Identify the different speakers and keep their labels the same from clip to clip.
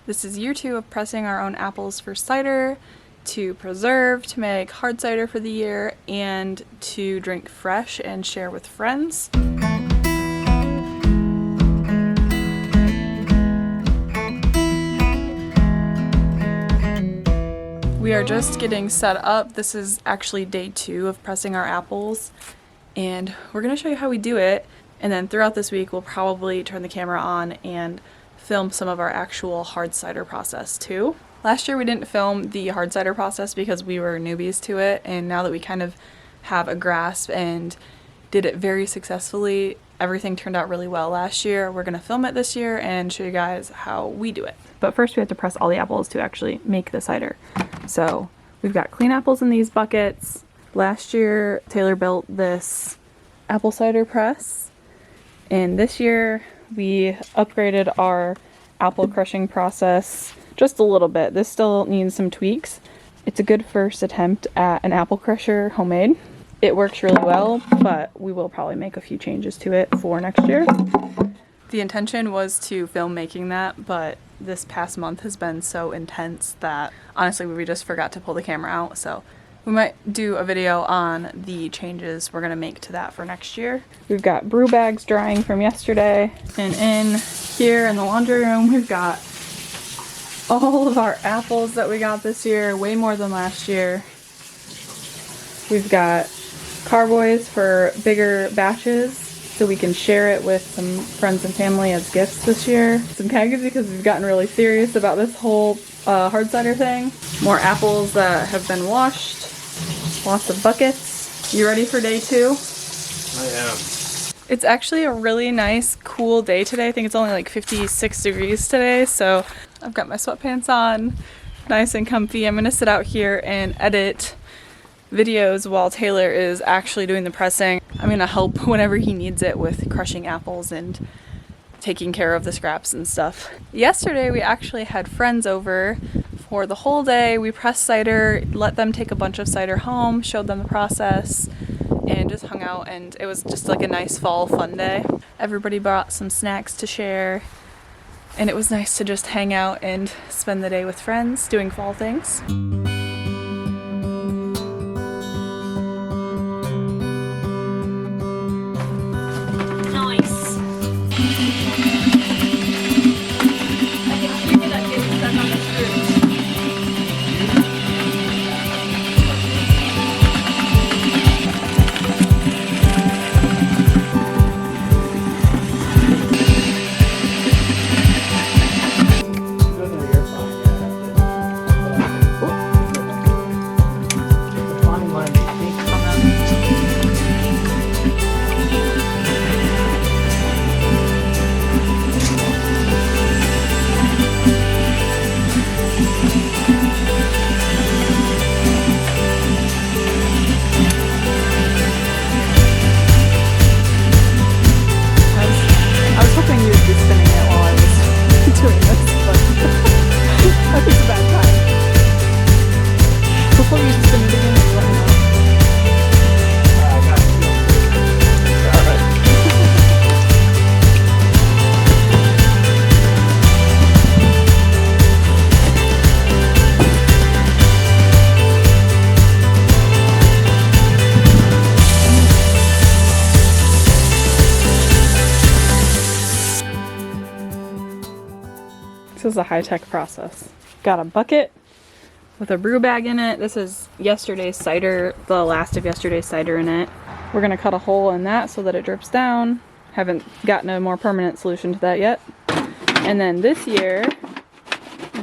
Speaker 1: This is year 2 of pressing our own apples for cider, to preserve, to make hard cider for the year, and to drink fresh and share with friends. We are just getting set up. This is actually day 2 of pressing our apples, and we're going to show you how we do it, and then throughout this week we'll probably turn the camera on and film some of our actual hard cider process too. Last year we didn't film the hard cider process because we were newbies to it, and now that we kind of have a grasp and did it very successfully, everything turned out really well last year. We're going to film it this year and show you guys how we do it. But first we have to press all the apples to actually make the cider. So we've got clean apples in these buckets. Last year Taylor built this apple cider press, and this year we upgraded our apple crushing process just a little bit. This still needs some tweaks. It's a good first attempt at an apple crusher homemade. It works really well, but we will probably make a few changes to it for next year. The intention was to film making that, but this past month has been so intense that honestly we just forgot to pull the camera out, so we might do a video on the changes we're going to make to that for next year. We've got brew bags drying from yesterday, and in here in the laundry room we've got all of our apples that we got this year, way more than last year. We've got carboys for bigger batches so we can share it with some friends and family as gifts this year. Some kegs because we've gotten really serious about this whole hard cider thing. More apples that have been washed. Lots of buckets. You ready for day 2?
Speaker 2: I am.
Speaker 1: It's actually a really nice, cool day today. I think it's only like 56 degrees today, so I've got my sweatpants on, nice and comfy. I'm gonna sit out here and edit videos while Taylor is actually doing the pressing. I'm gonna help whenever he needs it with crushing apples and taking care of the scraps and stuff. Yesterday we actually had friends over for the whole day. We pressed cider, let them take a bunch of cider home, showed them the process, and just hung out, and it was just like a nice fall fun day. Everybody brought some snacks to share, and it was nice to just hang out and spend the day with friends doing fall things. This is a high-tech process. Got a bucket with a brew bag in it. This is yesterday's cider, the last of yesterday's cider in it. We're gonna cut a hole in that so that it drips down. Haven't gotten a more permanent solution to that yet. And then this year,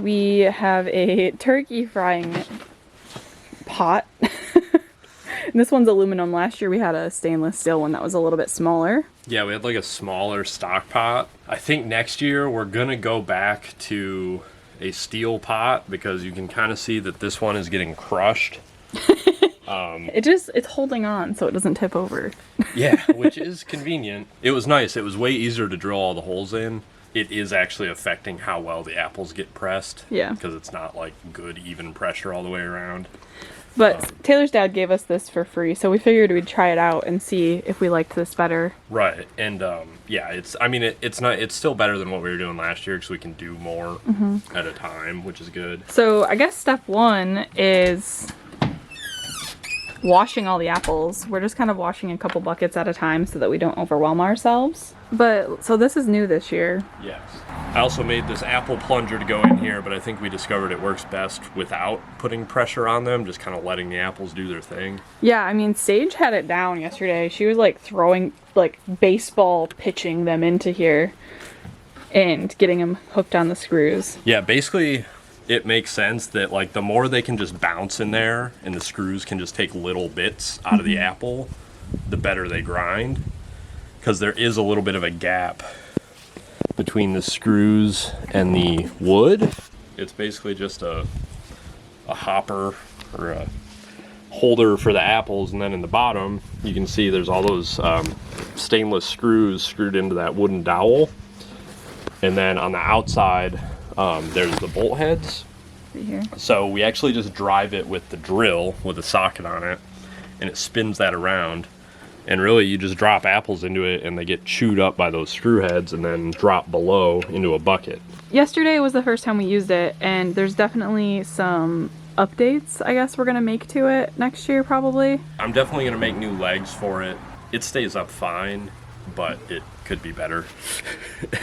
Speaker 1: we have a turkey frying pot. And this one's aluminum. Last year we had a stainless steel one that was a little bit smaller.
Speaker 2: Yeah, we had like a smaller stock pot. I think next year we're gonna go back to a steel pot because you can kind of see that this one is getting crushed.
Speaker 1: It's holding on so it doesn't tip over.
Speaker 2: Yeah, which is convenient. It was nice. It was way easier to drill all the holes in. It is actually affecting how well the apples get pressed.
Speaker 1: Yeah.
Speaker 2: Because it's not like good even pressure all the way around.
Speaker 1: But Taylor's dad gave us this for free, so we figured we'd try it out and see if we liked this better.
Speaker 2: Right, and yeah, it's still better than what we were doing last year because we can do more at a time, which is good.
Speaker 1: So I guess step one is washing all the apples. We're just kind of washing a couple buckets at a time so that we don't overwhelm ourselves. But so this is new this year.
Speaker 2: Yes. I also made this apple plunger to go in here, but I think we discovered it works best without putting pressure on them, just kind of letting the apples do their thing.
Speaker 1: Yeah, I mean, Sage had it down yesterday. She was like throwing, like baseball pitching them into here and getting them hooked on the screws.
Speaker 2: Yeah, basically it makes sense that like the more they can just bounce in there and the screws can just take little bits out of the apple, the better they grind. Because there is a little bit of a gap between the screws and the wood. It's basically just a hopper or a holder for the apples, and then in the bottom you can see there's all those stainless screws screwed into that wooden dowel, and then on the outside there's the bolt heads.
Speaker 1: Right here.
Speaker 2: So we actually just drive it with the drill with a socket on it, and it spins that around. And really, you just drop apples into it, and they get chewed up by those screw heads and then drop below into a bucket.
Speaker 1: Yesterday was the first time we used it, and there's definitely some updates, I guess, we're going to make to it next year, probably.
Speaker 2: I'm definitely going to make new legs for it. It stays up fine, but it could be better.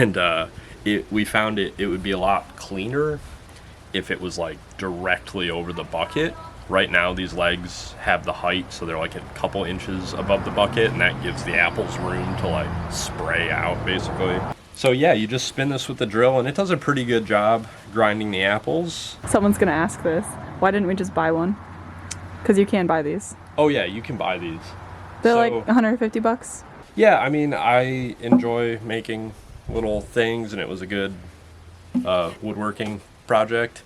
Speaker 2: And we found it would be a lot cleaner if it was, like, directly over the bucket. Right now, these legs have the height, so they're like a couple inches above the bucket, and that gives the apples room to like spray out, basically. So yeah, you just spin this with the drill, and it does a pretty good job grinding the apples.
Speaker 1: Someone's gonna ask this. Why didn't we just buy one? Because you can buy these.
Speaker 2: Oh yeah, you can buy these.
Speaker 1: They're like 150 bucks.
Speaker 2: Yeah, I mean, I enjoy making little things, and it was a good woodworking project.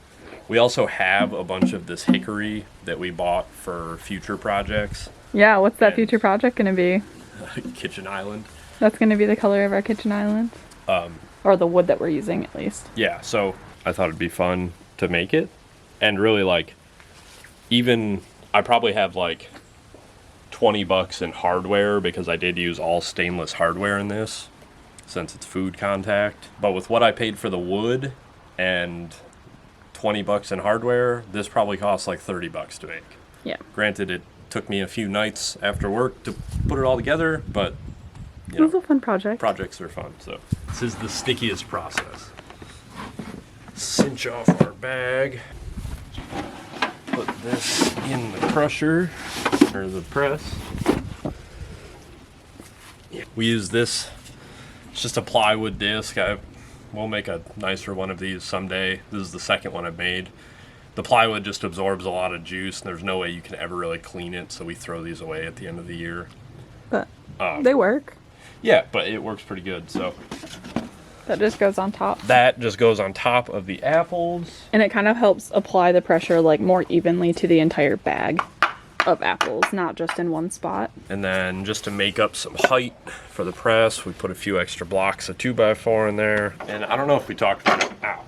Speaker 2: We also have a bunch of this hickory that we bought for future projects.
Speaker 1: Yeah, what's that future project going to be?
Speaker 2: Kitchen island.
Speaker 1: That's going to be the color of our kitchen island? Or the wood that we're using, at least.
Speaker 2: Yeah, so I thought it'd be fun to make it. And really, like, even, I probably have like $20 in hardware because I did use all stainless hardware in this since it's food contact. But with what I paid for the wood and $20 in hardware, this probably costs like $30 to make.
Speaker 1: Yeah.
Speaker 2: Granted, it took me a few nights after work to put it all together, but
Speaker 1: it was a fun project.
Speaker 2: Projects are fun. So this is the stickiest process. Cinch off our bag. Put this in the crusher or the press. We use this. It's just a plywood disc. We'll make a nicer one of these someday. This is the second one I've made. The plywood just absorbs a lot of juice, and there's no way you can ever really clean it, so we throw these away at the end of the year.
Speaker 1: But they work.
Speaker 2: Yeah, but it works pretty good, so.
Speaker 1: That just goes on top.
Speaker 2: That just goes on top of the apples.
Speaker 1: And it kind of helps apply the pressure like more evenly to the entire bag of apples, not just in one spot.
Speaker 2: And then just to make up some height for the press, we put a few extra blocks of 2x4 in there. And I don't know if we talked about it. Ow.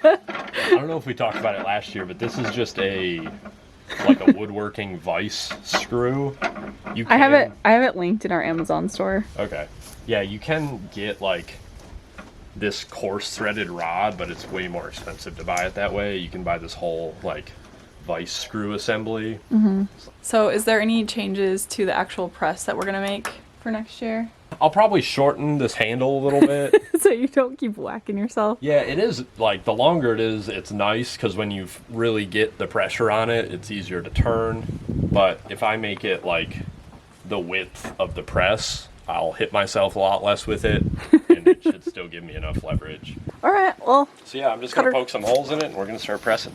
Speaker 2: I don't know if we talked about it last year, but this is just like a woodworking vise screw.
Speaker 1: I have it linked in our Amazon store.
Speaker 2: Okay. Yeah, you can get like this coarse threaded rod, but it's way more expensive to buy it that way. You can buy this whole like vise screw assembly.
Speaker 1: Mm-hmm. So is there any changes to the actual press that we're gonna make for next year?
Speaker 2: I'll probably shorten this handle a little bit.
Speaker 1: So you don't keep whacking yourself?
Speaker 2: Yeah, it is, like, the longer it is, it's nice, because when you really get the pressure on it, it's easier to turn. But if I make it, like, the width of the press, I'll hit myself a lot less with it, and it should still give me enough leverage.
Speaker 1: All right, well.
Speaker 2: So yeah, I'm just going to poke some holes in it, and we're going to start pressing.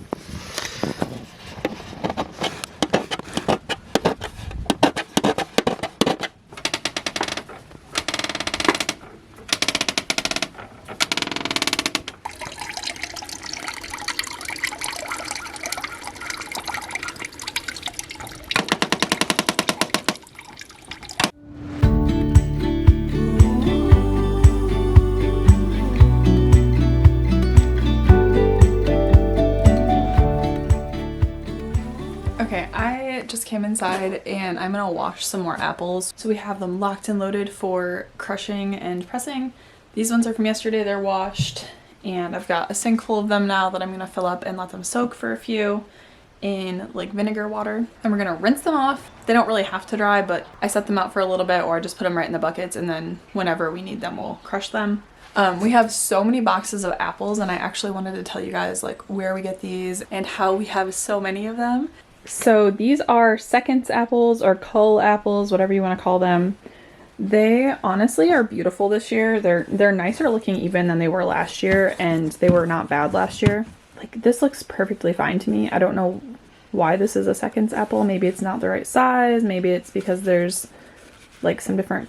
Speaker 1: just came inside and I'm gonna wash some more apples. So we have them locked and loaded for crushing and pressing. These ones are from yesterday, they're washed. And I've got a sink full of them now that I'm gonna fill up and let them soak for a few in like vinegar water. And we're gonna rinse them off. They don't really have to dry, but I set them out for a little bit, or I just put them right in the buckets, and then whenever we need them, we'll crush them. We have so many boxes of apples, and I actually wanted to tell you guys like where we get these and how we have so many of them. So these are seconds apples or cull apples, whatever you want to call them. They honestly are beautiful this year. They're nicer looking even than they were last year, and they were not bad last year. Like, this looks perfectly fine to me. I don't know why this is a seconds apple. Maybe it's not the right size. Maybe it's because there's like some different,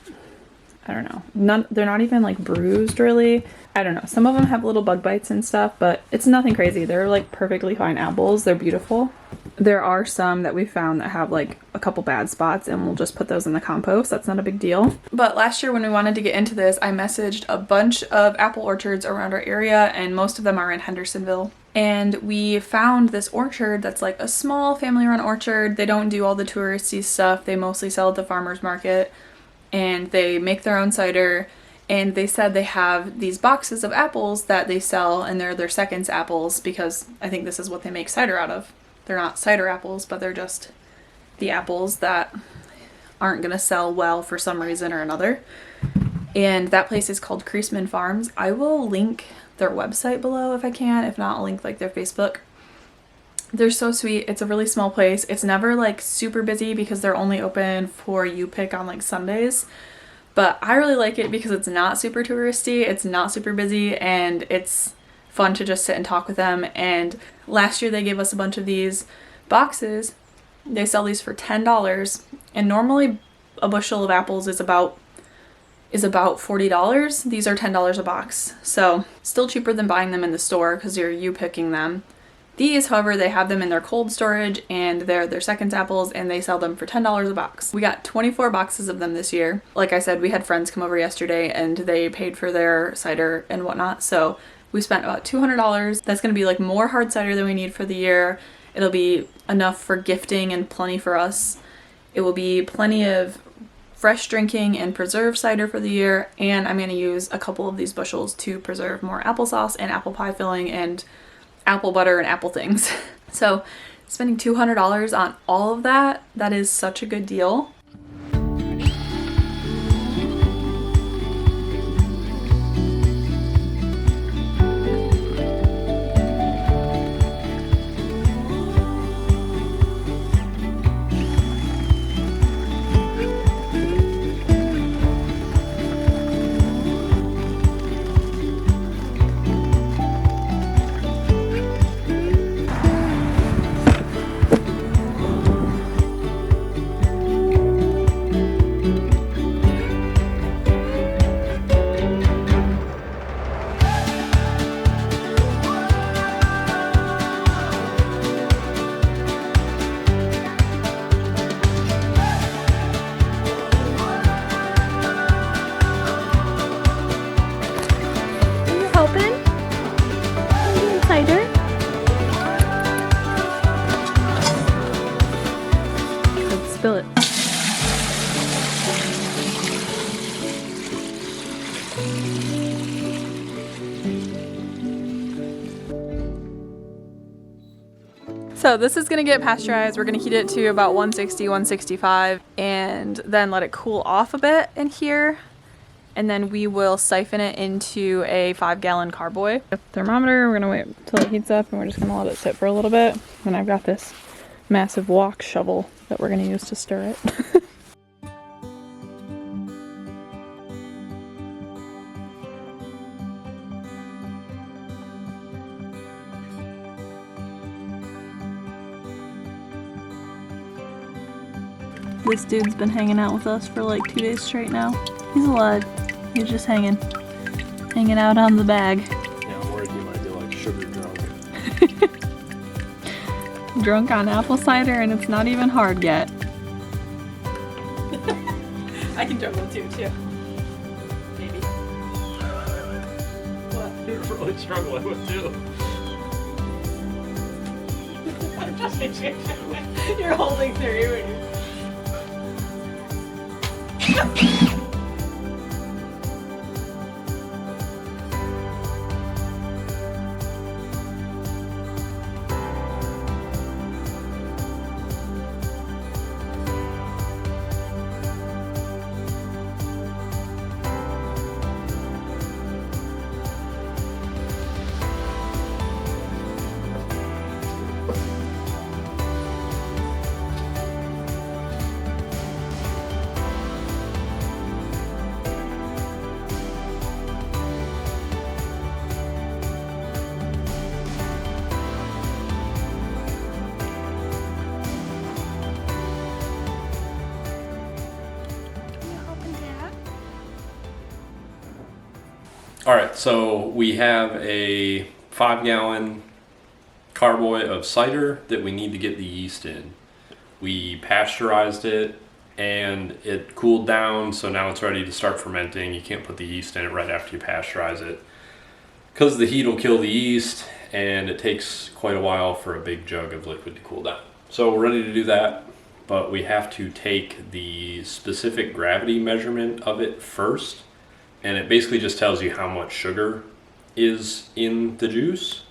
Speaker 1: I don't know. They're not even like bruised really. I don't know. Some of them have little bug bites and stuff, but it's nothing crazy. They're like perfectly fine apples. They're beautiful. There are some that we found that have like a couple bad spots, and we'll just put those in the compost. That's not a big deal. But last year when we wanted to get into this, I messaged a bunch of apple orchards around our area, and most of them are in Hendersonville. And we found this orchard that's like a small family-run orchard. They don't do all the touristy stuff. They mostly sell at the farmer's market, and they make their own cider. And they said they have these boxes of apples that they sell, and they're their seconds apples, because I think this is what they make cider out of. They're not cider apples, but they're just the apples that aren't going to sell well for some reason or another. And that place is called Creasman Farms. I will link their website below if I can. If not, I'll link like their Facebook. They're so sweet. It's a really small place. It's never like super busy because they're only open for you-pick on like Sundays. But I really like it because it's not super touristy, it's not super busy, and it's fun to just sit and talk with them. And last year they gave us a bunch of these boxes. They sell these for $10, and normally a bushel of apples is about $40. These are $10 a box, so still cheaper than buying them in the store because you picking them. These, however, they have them in their cold storage, and they're their seconds apples, and they sell them for $10 a box. We got 24 boxes of them this year. Like I said, we had friends come over yesterday, and they paid for their cider and whatnot, so we spent about $200. That's going to be like more hard cider than we need for the year. It'll be enough for gifting and plenty for us. It will be plenty of fresh drinking and preserved cider for the year, and I'm going to use a couple of these bushels to preserve more applesauce and apple pie filling and apple butter and apple things. So spending $200 on all of that is such a good deal. Spill it. So this is gonna get pasteurized. We're gonna heat it to about 160, 165, and then let it cool off a bit in here. And then we will siphon it into a 5-gallon carboy. Thermometer, we're gonna wait until it heats up, and we're just gonna let it sit for a little bit. And I've got this massive wok shovel that we're gonna use to stir it. This dude's been hanging out with us for like 2 days straight now. He's alive. He's just hanging out on the bag.
Speaker 2: Yeah, I'm worried he might be like sugar drunk.
Speaker 1: Drunk on apple cider, and it's not even hard yet. I can drink one too. Maybe. What?
Speaker 2: You're really struggling with two.
Speaker 1: You're holding 3.
Speaker 2: All right, so we have a 5-gallon carboy of cider that we need to get the yeast in. We pasteurized it and it cooled down, so now it's ready to start fermenting. You can't put the yeast in it right after you pasteurize it because the heat will kill the yeast and it takes quite a while for a big jug of liquid to cool down. So we're ready to do that, but we have to take the specific gravity measurement of it first. And it basically just tells you how much sugar is in the juice.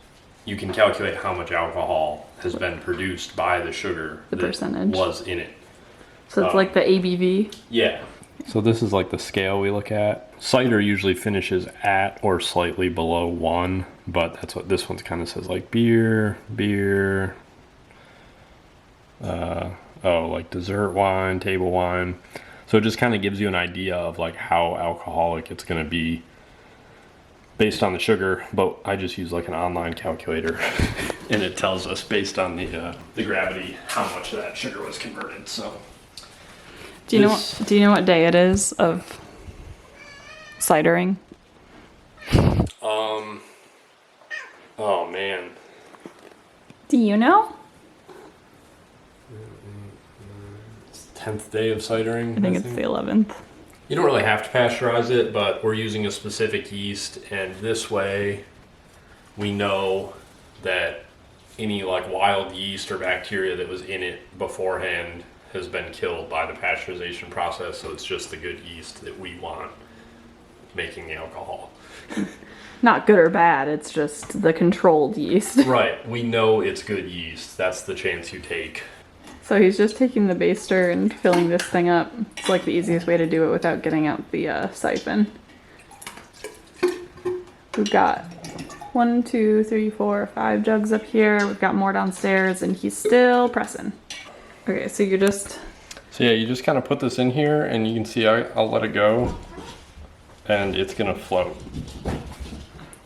Speaker 2: You can calculate how much alcohol has been produced by the sugar
Speaker 1: The
Speaker 2: that
Speaker 1: percentage
Speaker 2: was in it.
Speaker 1: So it's like the ABV?
Speaker 2: Yeah. So this is like the scale we look at. Cider usually finishes at or slightly below 1, but that's what this one kind of says, like beer, like dessert wine, table wine. So it just kind of gives you an idea of like how alcoholic it's going to be based on the sugar, but I just use like an online calculator and it tells us based on the gravity how much of that sugar was converted. So
Speaker 1: do you know what day it is of cidering?
Speaker 2: Oh man.
Speaker 1: Do you know?
Speaker 2: 10th day of cidering.
Speaker 1: I think it's the 11th.
Speaker 2: You don't really have to pasteurize it, but we're using a specific yeast, and this way we know that any like wild yeast or bacteria that was in it beforehand has been killed by the pasteurization process, so it's just the good yeast that we want making the alcohol.
Speaker 1: Not good or bad, it's just the controlled yeast.
Speaker 2: Right, we know it's good yeast. That's the chance you take.
Speaker 1: So he's just taking the baster and filling this thing up. It's like the easiest way to do it without getting out the siphon. We've got 1, 2, 3, 4, 5 jugs up here. We've got more downstairs and he's still pressing. Okay, so you're just...
Speaker 2: So yeah, you just kind of put this in here and you can see I'll let it go and it's gonna float.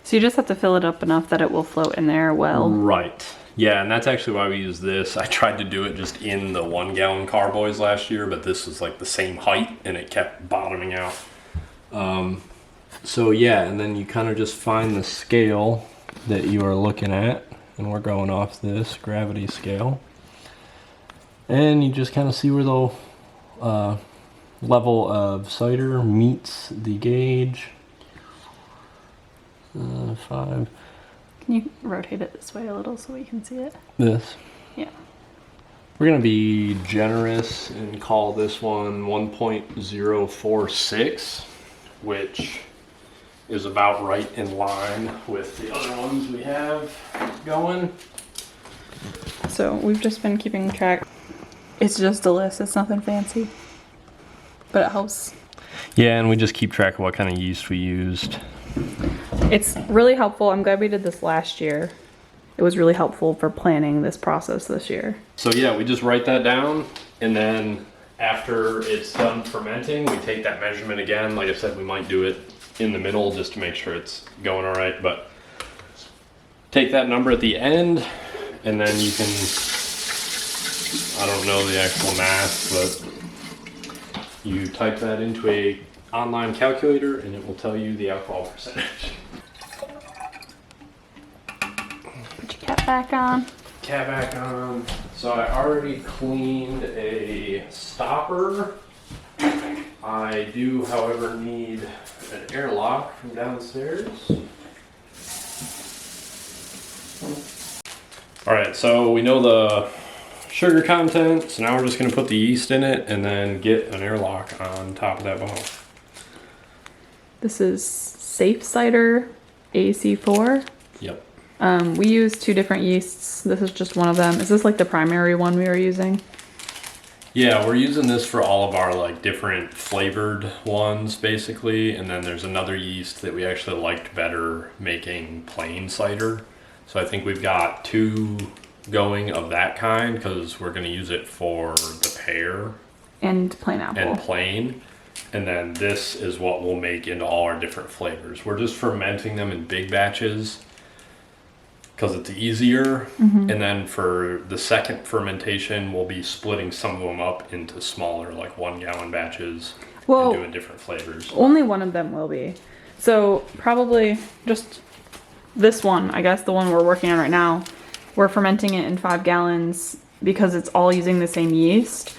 Speaker 1: So you just have to fill it up enough that it will float in there well.
Speaker 2: Right. Yeah, and that's actually why we use this. I tried to do it just in the 1-gallon carboys last year, but this was like the same height and it kept bottoming out. So yeah, and then you kind of just find the scale that you are looking at, and we're going off this gravity scale. And you just kind of see where the level of cider meets the gauge. 5.
Speaker 1: Can you rotate it this way a little so we can see it?
Speaker 2: This.
Speaker 1: Yeah.
Speaker 2: We're going to be generous and call this one 1.046, which is about right in line with the other ones we have going.
Speaker 1: So we've just been keeping track. It's just a list, it's nothing fancy. But it helps.
Speaker 2: Yeah, and we just keep track of what kind of yeast we used.
Speaker 1: It's really helpful. I'm glad we did this last year. It was really helpful for planning this process this year.
Speaker 2: So yeah, we just write that down, and then after it's done fermenting, we take that measurement again. Like I said, we might do it in the middle just to make sure it's going all right, but take that number at the end, and then you can, I don't know the actual math, but you type that into a online calculator and it will tell you the alcohol percentage.
Speaker 1: Put your cap back on.
Speaker 2: Cap back on. So I already cleaned a stopper. I do, however, need an airlock from downstairs. All right, so we know the sugar content. So now we're just gonna put the yeast in it and then get an airlock on top of that bottle.
Speaker 1: This is Safe Cider AC4.
Speaker 2: Yep.
Speaker 1: We use 2 different yeasts. This is just one of them. Is this like the primary one we were using?
Speaker 2: Yeah, we're using this for all of our like different flavored ones basically, and then there's another yeast that we actually liked better making plain cider. So I think we've got 2 going of that kind because we're going to use it for the pear
Speaker 1: And plain apple.
Speaker 2: and plain. And then this is what we'll make into all our different flavors. We're just fermenting them in big batches because it's easier. And then for the second fermentation, we'll be splitting some of them up into smaller, like 1 gallon batches and doing different flavors.
Speaker 1: Only one of them will be. So probably just this one, I guess the one we're working on right now, we're fermenting it in 5 gallons because it's all using the same yeast,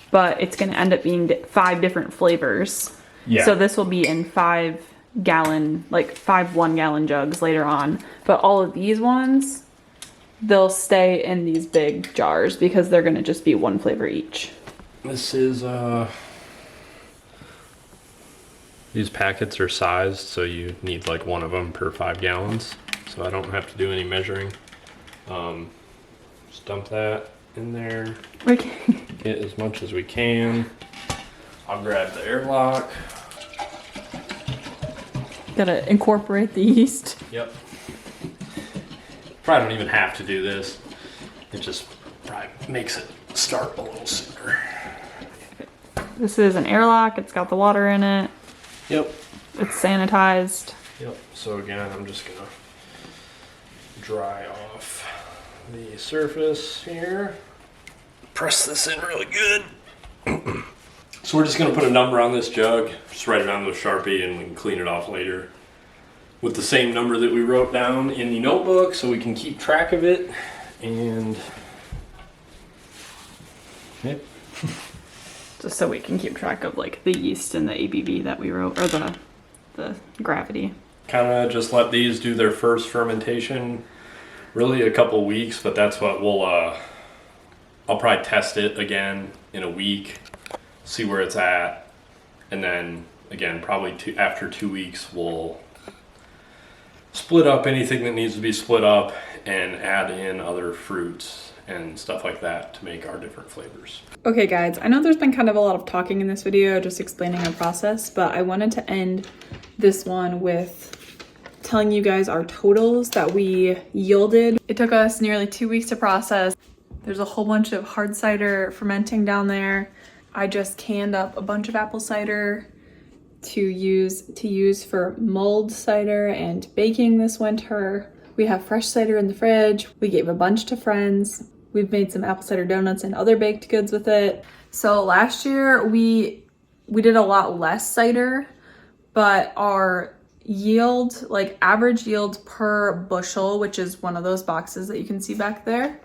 Speaker 1: but it's going to end up being 5 different flavors.
Speaker 2: Yeah.
Speaker 1: So this will be in 5 gallon, like 5 1-gallon jugs later on. But all of these ones, they'll stay in these big jars because they're going to just be 1 flavor each.
Speaker 2: This is, these packets are sized, so you need like 1 of them per 5 gallons. So I don't have to do any measuring. Just dump that in there.
Speaker 1: Okay.
Speaker 2: Get as much as we can. I'll grab the airlock.
Speaker 1: Gotta incorporate the yeast.
Speaker 2: Yep. Probably don't even have to do this. It just probably makes it start a little sooner.
Speaker 1: This is an airlock. It's got the water in it.
Speaker 2: Yep.
Speaker 1: It's sanitized.
Speaker 2: Yep. So again, I'm just gonna dry off the surface here. Press this in really good. So we're just gonna put a number on this jug, just write it on with Sharpie, and we can clean it off later with the same number that we wrote down in the notebook so we can keep track of it. And yep.
Speaker 1: Just so we can keep track of like the yeast and the ABV that we wrote, or the gravity.
Speaker 2: Kind of just let these do their first fermentation, really a couple weeks, but that's what we'll, I'll probably test it again in a week, see where it's at, and then again, probably after 2 weeks, we'll split up anything that needs to be split up and add in other fruits and stuff like that to make our different flavors.
Speaker 1: Okay guys, I know there's been kind of a lot of talking in this video, just explaining our process, but I wanted to end this one with telling you guys our totals that we yielded. It took us nearly 2 weeks to process. There's a whole bunch of hard cider fermenting down there. I just canned up a bunch of apple cider to use for mulled cider and baking this winter. We have fresh cider in the fridge. We gave a bunch to friends. We've made some apple cider donuts and other baked goods with it. So last year we did a lot less cider, but our yield, like average yield per bushel, which is one of those boxes that you can see back there.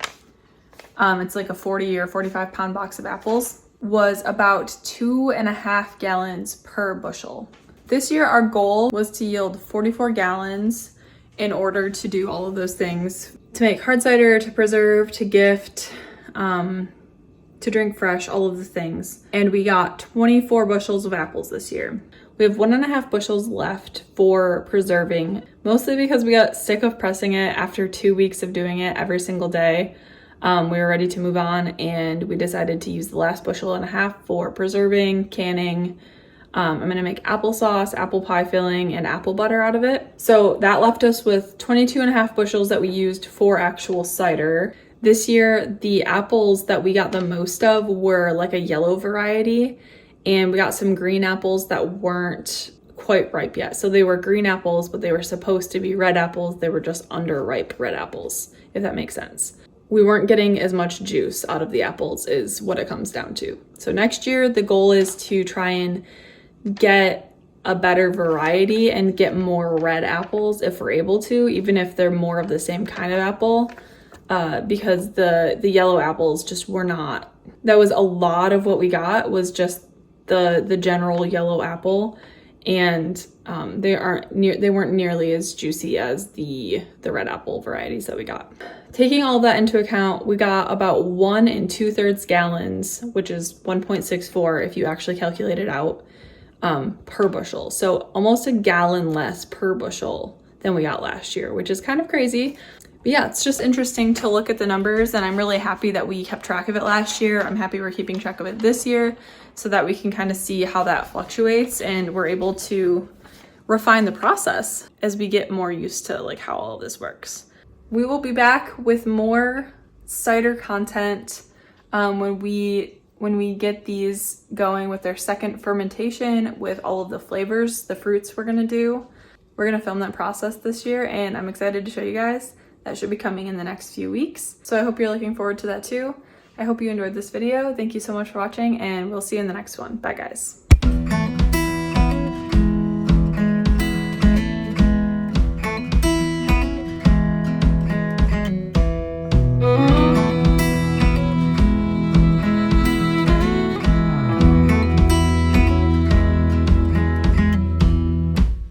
Speaker 1: It's like a 40 or 45 pound box of apples, was about 2.5 gallons per bushel. This year our goal was to yield 44 gallons in order to do all of those things, to make hard cider, to preserve, to gift, to drink fresh, all of the things. And we got 24 bushels of apples this year. We have 1.5 bushels left for preserving, mostly because we got sick of pressing it after 2 weeks of doing it every single day. We were ready to move on, and we decided to use the last 1.5 bushels for preserving, canning. I'm gonna make applesauce, apple pie filling, and apple butter out of it. So that left us with 22.5 bushels that we used for actual cider. This year, the apples that we got the most of were like a yellow variety, and we got some green apples that weren't quite ripe yet. So they were green apples, but they were supposed to be red apples. They were just underripe red apples, if that makes sense. We weren't getting as much juice out of the apples is what it comes down to. So next year, the goal is to try and get a better variety and get more red apples if we're able to, even if they're more of the same kind of apple, because the yellow apples just were not. That was a lot of what we got, was just the general yellow apple, and they weren't nearly as juicy as the red apple varieties that we got. Taking all of that into account, we got about 1 2/3 gallons, which is 1.64 if you actually calculate it out, per bushel. So almost a gallon less per bushel than we got last year, which is kind of crazy. But yeah, it's just interesting to look at the numbers, and I'm really happy that we kept track of it last year. I'm happy we're keeping track of it this year so that we can kind of see how that fluctuates, and we're able to refine the process as we get more used to like how all of this works. We will be back with more cider content when we get these going with their second fermentation with all of the flavors, the fruits we're gonna do. We're gonna film that process this year, and I'm excited to show you guys. That should be coming in the next few weeks. So I hope you're looking forward to that too. I hope you enjoyed this video. Thank you so much for watching, and we'll see you in the next one. Bye guys.